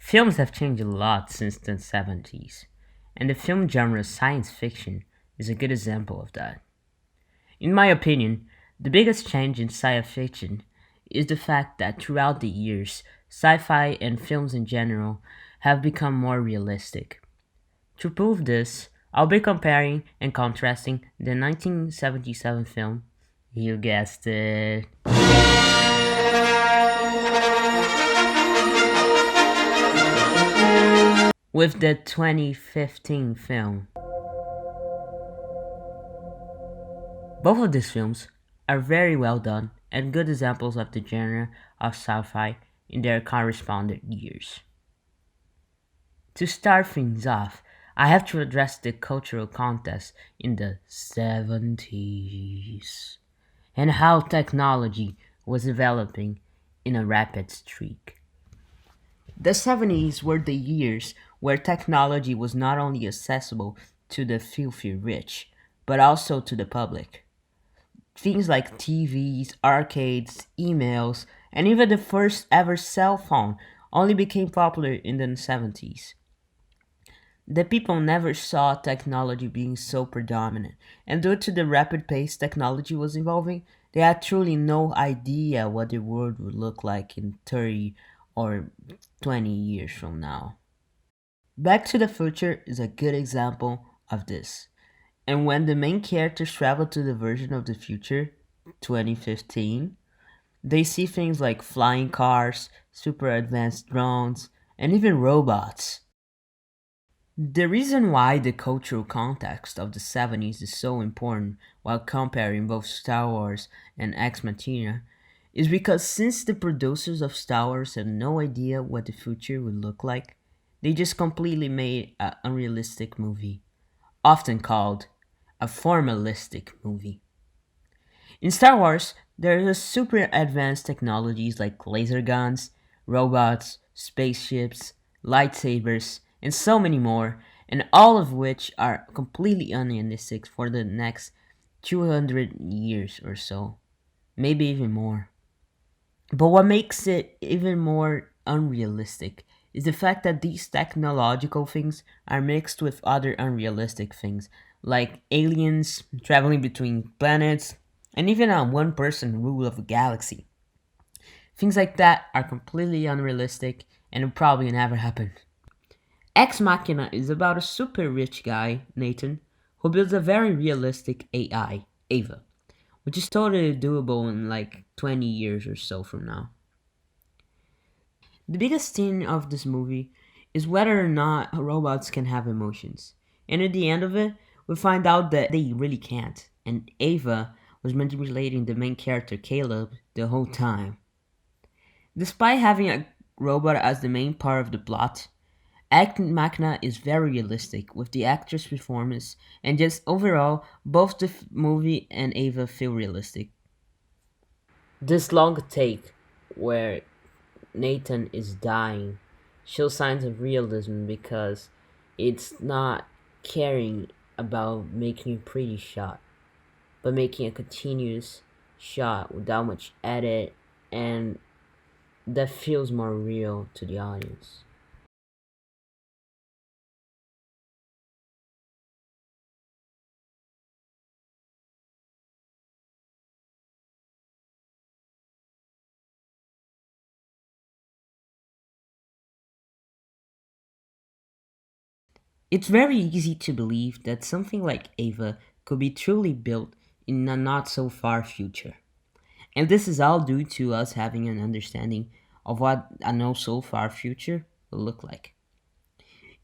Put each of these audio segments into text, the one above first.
Films have changed a lot since the 70s, and the film genre science fiction is a good example of that. In my opinion, the biggest change in science fiction is the fact that throughout the years, sci fi and films in general have become more realistic. To prove this, I'll be comparing and contrasting the 1977 film, you guessed it, with the 2015 film. Both of these films are very well done and good examples of the genre of sci fi in their corresponding years. To start things off, I have to address the cultural context in the 70s and how technology was developing in a rapid streak. The 70s were the years where technology was not only accessible to the filthy rich, but also to the public. Things like TVs, arcades, emails, and even the first ever cell phone only became popular in the 70s. The people never saw technology being so predominant, and due to the rapid pace technology was evolving, they had truly no idea what the world would look like in 30 or 20 years from now. Back to the Future is a good example of this. And when the main characters travel to the version of the future, 2015, they see things like flying cars, super advanced drones, and even robots. The reason why the cultural context of the 70s is so important while comparing both Star Wars and Ex Machina is because since the producers of Star Wars had no idea what the future would look like, they just completely made an unrealistic movie, often called a formalistic movie. In Star Wars, there is super advanced technologies like laser guns, robots, spaceships, lightsabers, and so many more, and all of which are completely unrealistic for the next 200 years or so, maybe even more. But what makes it even more unrealistic is the fact that these technological things are mixed with other unrealistic things, like aliens traveling between planets, and even a one person rule of a galaxy. Things like that are completely unrealistic and will probably never happen. Ex Machina is about a super rich guy, Nathan, who builds a very realistic AI, Ava, which is totally doable in like 20 years or so from now. The biggest thing of this movie is whether or not robots can have emotions. And at the end of it, we find out that they really can't. And Ava was manipulating the main character, Caleb, the whole time. Despite having a robot as the main part of the plot, Act Machina is very realistic with the actor's performance, and just overall, both the movie and Ava feel realistic. This long take, where Nathan is dying shows signs of realism because it's not caring about making a pretty shot, but making a continuous shot without much edit, and that feels more real to the audience. It's very easy to believe that something like Ava could be truly built in a not so far future. And this is all due to us having an understanding of what a not so far future will look like.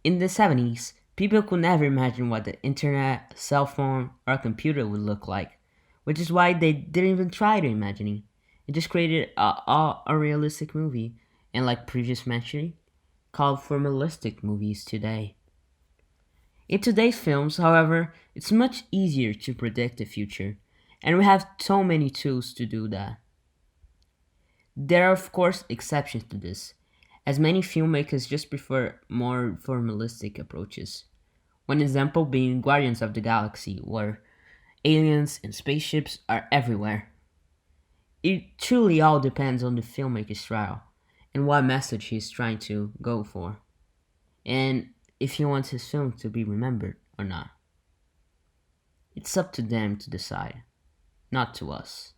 In the 70s, people could never imagine what the internet, cell phone, or computer would look like, which is why they didn't even try to imagine it. It just created a realistic movie, and like previous mentioned, called formalistic movies today. In today's films, however, it's much easier to predict the future, and we have so many tools to do that. There are, of course, exceptions to this, as many filmmakers just prefer more formalistic approaches. One example being Guardians of the Galaxy, where aliens and spaceships are everywhere. It truly all depends on the filmmaker's style, and what message he's trying to go for, and if he wants his film to be remembered or not. It's up to them to decide, not to us.